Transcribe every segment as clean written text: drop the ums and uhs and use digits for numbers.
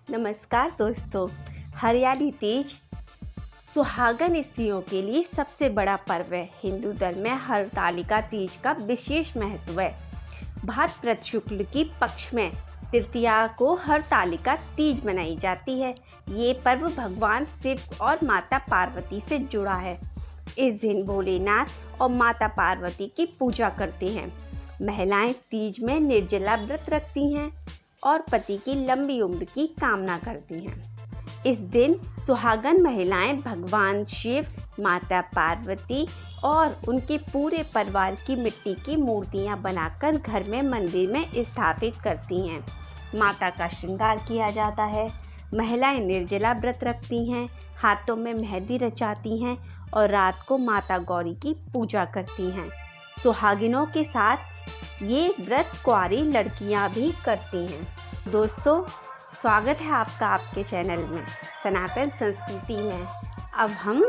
नमस्कार दोस्तों। हरियाली तीज सुहागन स्त्रियों के लिए सबसे बड़ा पर्व है। हिंदू धर्म में हरतालिका तीज का विशेष महत्व है। भाद्रपद शुक्ल की पक्ष में तृतीया को हरतालिका तीज मनाई जाती है। ये पर्व भगवान शिव और माता पार्वती से जुड़ा है। इस दिन भोलेनाथ और माता पार्वती की पूजा करते हैं। महिलाएं तीज में निर्जला व्रत रखती हैं और पति की लंबी उम्र की कामना करती हैं। इस दिन सुहागन महिलाएं भगवान शिव, माता पार्वती और उनके पूरे परिवार की मिट्टी की मूर्तियां बनाकर घर में मंदिर में स्थापित करती हैं। माता का श्रृंगार किया जाता है। महिलाएं निर्जला व्रत रखती हैं, हाथों में मेहंदी रचाती हैं और रात को माता गौरी की पूजा करती हैं। सुहागिनों के साथ ये व्रत कुंवारी लड़कियां भी करती हैं। दोस्तों, स्वागत है आपका आपके चैनल में सनातन संस्कृति में। अब हम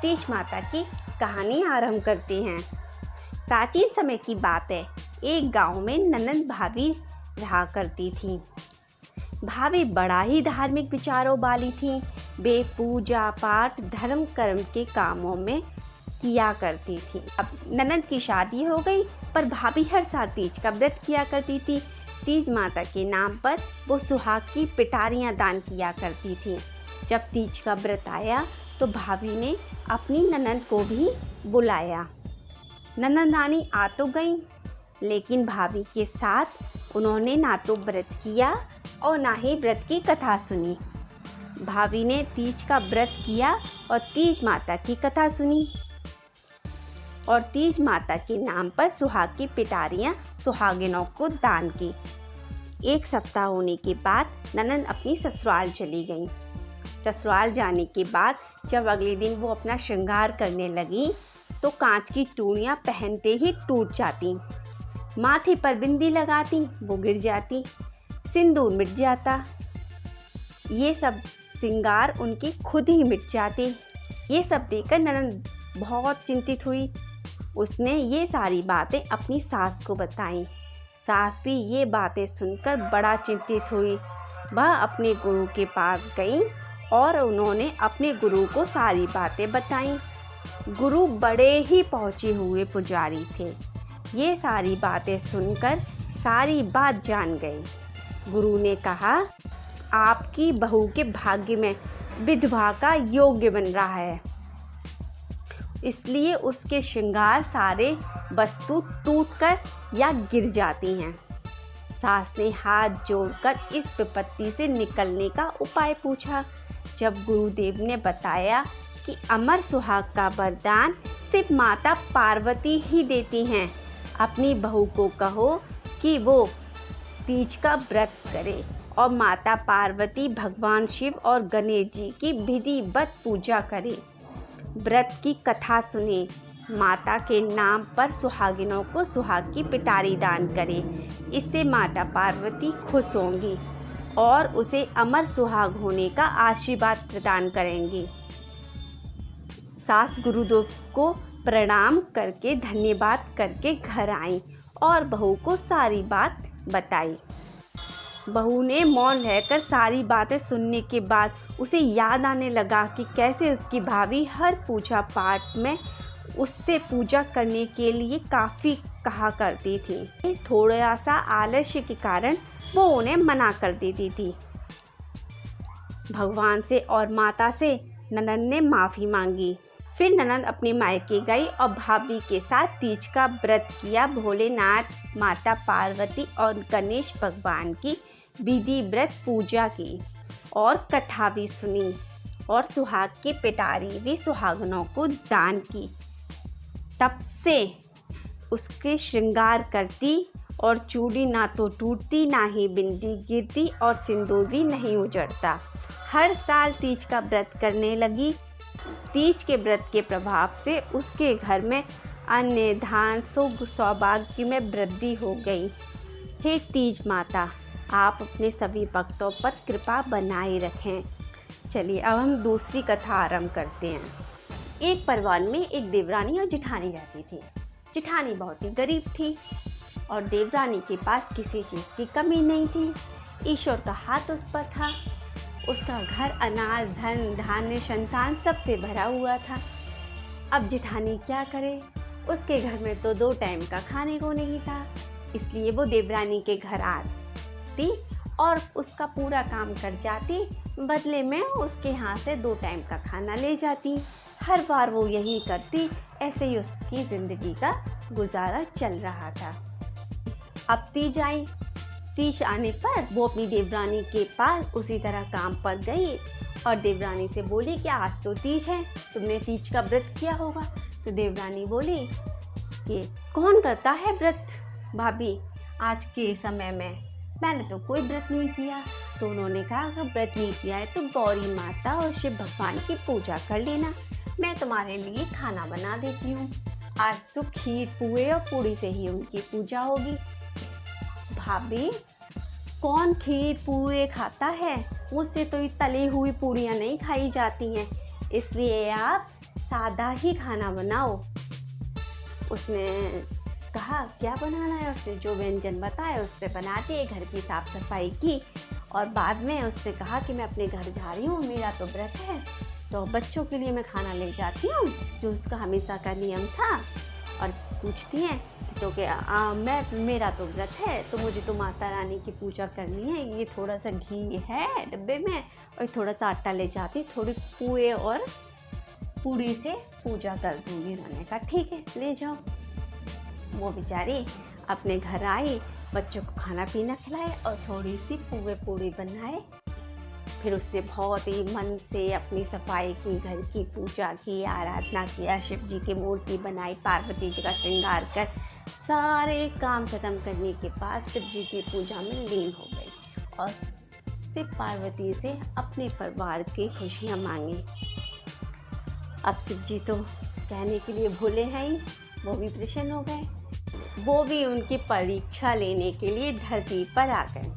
तीज माता की कहानी आरंभ करते हैं। प्राचीन समय की बात है। एक गांव में ननंद भाभी रहा करती थी। भाभी बड़ा ही धार्मिक विचारों वाली थी। वे पूजा पाठ धर्म कर्म के कामों में किया करती थी। अब ननंद की शादी हो गई, पर भाभी हर साल तीज का व्रत किया करती थी। तीज माता के नाम पर वो सुहाग की पिटारियां दान किया करती थी। जब तीज का व्रत आया तो भाभी ने अपनी ननंद को भी बुलाया। ननंदानी आ तो गई, लेकिन भाभी के साथ उन्होंने ना तो व्रत किया और ना ही व्रत की कथा सुनी। भाभी ने तीज का व्रत किया और तीज माता की कथा सुनी और तीज माता के नाम पर सुहाग की पिटारियां सुहागिनों को दान की। एक सप्ताह होने के बाद ननंद अपनी ससुराल चली गई। ससुराल जाने के बाद जब अगले दिन वो अपना श्रृंगार करने लगी तो कांच की चूड़ियां पहनते ही टूट जाती। माथे पर बिंदी लगाती, वो गिर जाती। सिंदूर मिट जाता। ये सब श्रृंगार उनकी खुद ही मिट जाते। ये सब देखकर ननंद बहुत चिंतित हुई। उसने ये सारी बातें अपनी सास को बताईं। सास भी ये बातें सुनकर बड़ा चिंतित हुई। वह अपने गुरु के पास गई और उन्होंने अपने गुरु को सारी बातें बताईं। गुरु बड़े ही पहुँचे हुए पुजारी थे। ये सारी बातें सुनकर सारी बात जान गए। गुरु ने कहा, आपकी बहू के भाग्य में विधवा का योग्य बन रहा है, इसलिए उसके श्रृंगार सारे वस्तु टूटकर या गिर जाती हैं। सास ने हाथ जोड़कर इस विपत्ति से निकलने का उपाय पूछा। जब गुरुदेव ने बताया कि अमर सुहाग का वरदान सिर्फ माता पार्वती ही देती हैं, अपनी बहू को कहो कि वो तीज का व्रत करे और माता पार्वती, भगवान शिव और गणेश जी की विधिवत पूजा करे, व्रत की कथा सुने, माता के नाम पर सुहागिनों को सुहाग की पिटारी दान करे। इससे माता पार्वती खुश होंगी और उसे अमर सुहाग होने का आशीर्वाद प्रदान करेंगी। सास गुरुदेव को प्रणाम करके धन्यवाद करके घर आई और बहू को सारी बात बताई। बहू ने मौन रहकर सारी बातें सुनने के बाद उसे याद आने लगा कि कैसे उसकी भाभी हर पूजा पाठ में उससे पूजा करने के लिए काफ़ी कहा करती थी। थोड़ा सा आलस्य के कारण वो उन्हें मना कर देती थी। भगवान से और माता से ननंद ने माफ़ी मांगी। फिर ननंद अपने मायके गई और भाभी के साथ तीज का व्रत किया। भोलेनाथ, माता पार्वती और गणेश भगवान की विधिव्रत पूजा की और कथा भी सुनी और सुहाग की पिटारी भी सुहागनों को दान की। तब से उसके श्रृंगार करती और चूड़ी ना तो टूटती, ना ही बिंदी गिरती और सिंदूर भी नहीं उजड़ता। हर साल तीज का व्रत करने लगी। तीज के व्रत के प्रभाव से उसके घर में अन्न, धान, सुख, सौभाग्य में वृद्धि हो गई। हे तीज माता, आप अपने सभी भक्तों पर कृपा बनाए रखें। चलिए अब हम दूसरी कथा आरंभ करते हैं। एक परिवार में एक देवरानी और जिठानी रहती थी। जिठानी बहुत ही गरीब थी और देवरानी के पास किसी चीज़ की कमी नहीं थी। ईश्वर का हाथ उस पर था। उसका घर अनाज धन धान्य संतान सबसे भरा हुआ था। अब जेठानी क्या करे, उसके घर में तो 2 टाइम का खाने को नहीं था, इसलिए वो देवरानी के घर आती और उसका पूरा काम कर जाती, बदले में उसके यहाँ से 2 टाइम का खाना ले जाती। हर बार वो यही करती, ऐसे ही उसकी ज़िंदगी का गुजारा चल रहा था। अब तीज आई। तीज आने पर वो अपनी देवरानी के पास उसी तरह काम पर गई और देवरानी से बोली कि आज तो तीज है, तुमने तीज का व्रत किया होगा। तो देवरानी बोली कि कौन करता है व्रत भाभी, आज के समय में मैंने तो कोई व्रत नहीं किया। तो उन्होंने कहा अगर व्रत नहीं किया है तो गौरी माता और शिव भगवान की पूजा कर लेना, मैं तुम्हारे लिए खाना बना देती हूँ। आज तो खीर पुए और पूड़ी से ही उनकी पूजा होगी। भाभी कौन खीर पुए खाता है, मुझसे तो ये तली हुई पूड़ियाँ नहीं खाई जाती हैं, इसलिए आप सादा ही खाना बनाओ। उसने कहा क्या बनाना है, उसने जो व्यंजन बताए उससे बना दिए, घर की साफ सफाई की और बाद में उसने कहा कि मैं अपने घर जा रही हूँ, मेरा तो व्रत है, तो बच्चों के लिए मैं खाना ले जाती हूँ, जो उसका हमेशा का नियम था। और पूछती हैं तो क्या मेरा तो व्रत है, तो मुझे तो माता रानी की पूजा करनी है, ये थोड़ा सा घी है डब्बे में और थोड़ा सा आटा ले जाती, थोड़ी पुए और पूड़ी से पूजा कर दूँगी। उन्होंने कहा ठीक है ले जाओ। वो बेचारी अपने घर आई, बच्चों को खाना पीना खिलाए और थोड़ी सी पुए पूड़ी बनाए, फिर उससे बहुत ही मन से अपनी सफाई की, घर की पूजा की, आराधना किया, शिव जी की मूर्ति बनाई, पार्वती जी का श्रृंगार कर सारे काम खत्म करने के बाद शिव जी की पूजा में लीन हो गई और शिव पार्वती से अपने परिवार की खुशियाँ मांगी। अब शिव जी तो कहने के लिए भूले हैं ही, वो भी प्रसन्न हो गए, वो भी उनकी परीक्षा लेने के लिए धरती पर आ गए।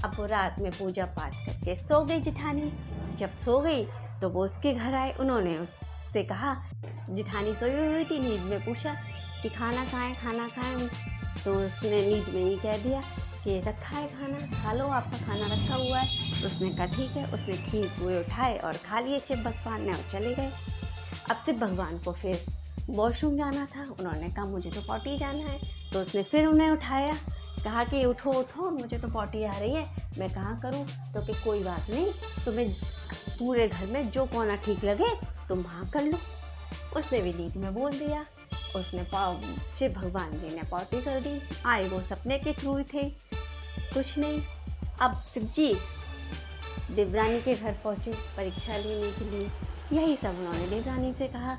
अब वो रात में पूजा पाठ करके सो गई जेठानी। जब सो गई तो वो उसके घर आए, उन्होंने उससे कहा, जेठानी सोई हुई थी, नींद में पूछा कि खाना खाएं खाना खाएं, तो उसने नींद में ही कह दिया कि रखा है खाना, खा लो, आपका खाना रखा हुआ है। उसने कहा ठीक है, उसने खीर पुए उठाए और खा लिए शिव भगवान ने और चले गए। अब शिव भगवान को फिर वॉशरूम जाना था, उन्होंने कहा मुझे तो पॉटी जाना है, तो उसने फिर उन्हें उठाया, कहा कि उठो उठो, मुझे तो पॉटी आ रही है, मैं कहाँ करूँ, तो कि कोई बात नहीं, तुम्हें पूरे घर में जो कोना ठीक लगे तुम वहाँ कर लो। उसने भी नींद में बोल दिया, उसने शिव भगवान जी ने पॉटी कर दी। आए वो सपने के थ्रू थे, कुछ नहीं। अब शिव जी देवरानी के घर पहुँचे परीक्षा लेने के लिए, यही सब उन्होंने देवरानी से कहा।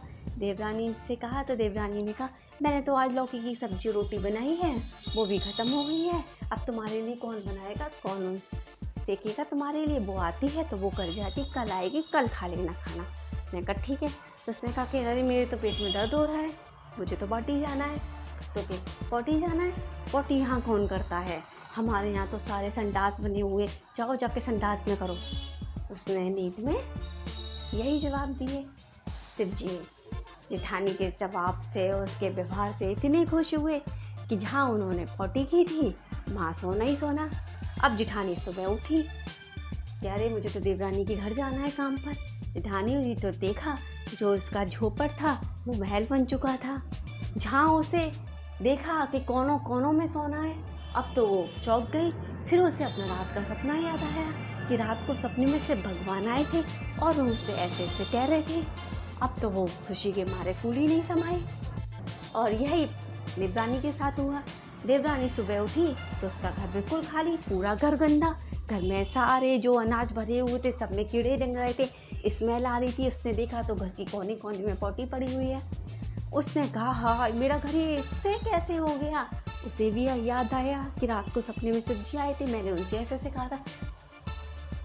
तो देवरानी ने कहा मैंने तो आज लौकी की सब्जी रोटी बनाई है, वो भी ख़त्म हो गई है, अब तुम्हारे लिए कौन बनाएगा, कौन सेकेगा तुम्हारे लिए, वो आती है तो वो कर जाती, कल आएगी, कल खा लेना खाना। उसने कहा ठीक है। तो उसने कहा कि अरे मेरे तो पेट में दर्द हो रहा है, मुझे तो पॉटी जाना है। तो कि पॉटी जाना है, पॉटी यहाँ कौन करता है, हमारे यहाँ तो सारे संडास बने हुए, जाओ जाके संडास में करो। उसने नींद में यही जवाब दिए। शिव जी जेठानी के जवाब से और उसके व्यवहार से इतने खुश हुए कि जहाँ उन्होंने पॉटी की थी वहाँ सोना ही सोना। अब जेठानी सुबह उठी, यारे मुझे तो देवरानी के घर जाना है काम पर। जेठानी हुई तो देखा जो उसका झोपड़ था वो महल बन चुका था, जहाँ उसे देखा कि कोनों कोनों में सोना है। अब तो वो चौंक गई, फिर उसे अपना रात का सपना याद आया कि रात को सपने में से भगवान आए थे और उनसे ऐसे ऐसे कह रहे थे। अब तो वो खुशी के मारे फूल ही नहीं समाई। और यही देवरानी के साथ हुआ। देवरानी सुबह उठी तो उसका घर बिल्कुल खाली, पूरा घर गंदा, घर में सारे जो अनाज भरे हुए थे सब में कीड़े डंग रहे थे, स्मेल आ रही थी। उसने देखा तो घर की कोने कोने में पॉटी पड़ी हुई है। उसने कहा हाँ मेरा घर ये इससे कैसे हो गया। उसे भी याद आया कि रात को सपने में सब्जी आए थे, मैंने उनसे ऐसे ऐसे कहा था।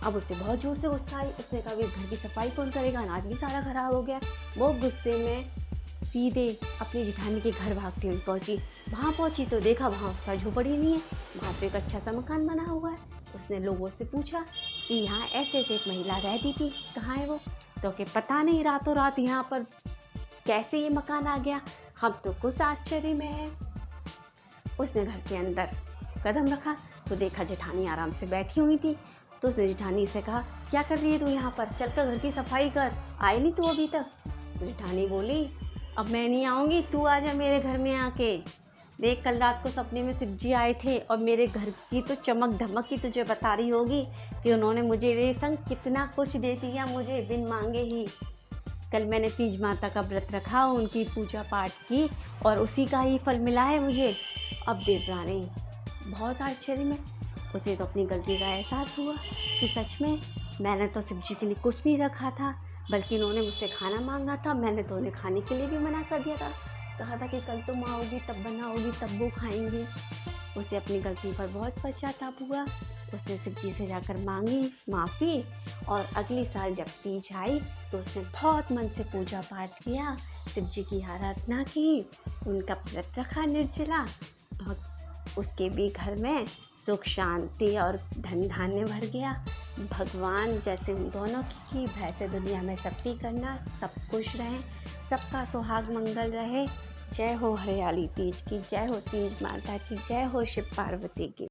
अब उसे बहुत जोर से गुस्सा आई। उसने कहा घर की सफाई कौन करेगा, अनाज भी सारा खराब हो गया। वो गुस्से में सीधे अपनी जेठानी के घर भागती हुई पहुंची। वहाँ पहुंची तो देखा वहाँ उसका झोपड़ी नहीं है, वहाँ पे एक अच्छा सा मकान बना हुआ है। उसने लोगों से पूछा कि यहाँ ऐसे ऐसे एक महिला रहती थी, कहाँ है वो। तो कि पता नहीं रातों रात यहाँ पर कैसे ये मकान आ गया, हम तो कुछ आश्चर्य में है। उसने घर के अंदर कदम रखा तो देखा जेठानी आराम से बैठी हुई थी तो उसने जेठानी से कहा, क्या कर रही है तू यहाँ पर, चलकर घर की सफाई कर, आई नहीं तू अभी तक। जेठानी बोली, अब मैं नहीं आऊँगी, तू आ जा मेरे घर में आके। देख, कल रात को सपने में शिव जी आए थे और मेरे घर की तो चमक धमक की तुझे बता रही होगी कि उन्होंने मुझे मेरे संग कितना कुछ दे दिया, मुझे बिन मांगे ही। कल मैंने तीज माता का व्रत रखा, उनकी पूजा पाठ की और उसी का ही फल मिला है मुझे। अब देवरानी बहुत आश्चर्य में, उसे तो अपनी गलती का एहसास हुआ कि सच में मैंने तो शिव जी के लिए कुछ नहीं रखा था, बल्कि उन्होंने मुझसे खाना मांगा था। मैंने तो उन्हें खाने के लिए भी मना कर दिया था, कहा था कि कल तुम आओगी तब बनाओगी तब वो खाएंगी। उसे अपनी गलती पर बहुत पश्चाताप हुआ। उसने शिव जी से जाकर मांगी माफ़ी और अगले साल जब तीज आई तो उसने बहुत मन से पूजा पाठ किया, शिव जी की आराधना की, उनका व्रत रखा निर्जला। बहुत उसके भी घर में सुख शांति और धन धान्य भर गया। भगवान जैसे उन दोनों की वैसे दुनिया में सबकी करना, सब खुश रहें, सबका सुहाग मंगल रहे। जय हो हरियाली तीज की, जय हो तीज माता की, जय हो शिव पार्वती की।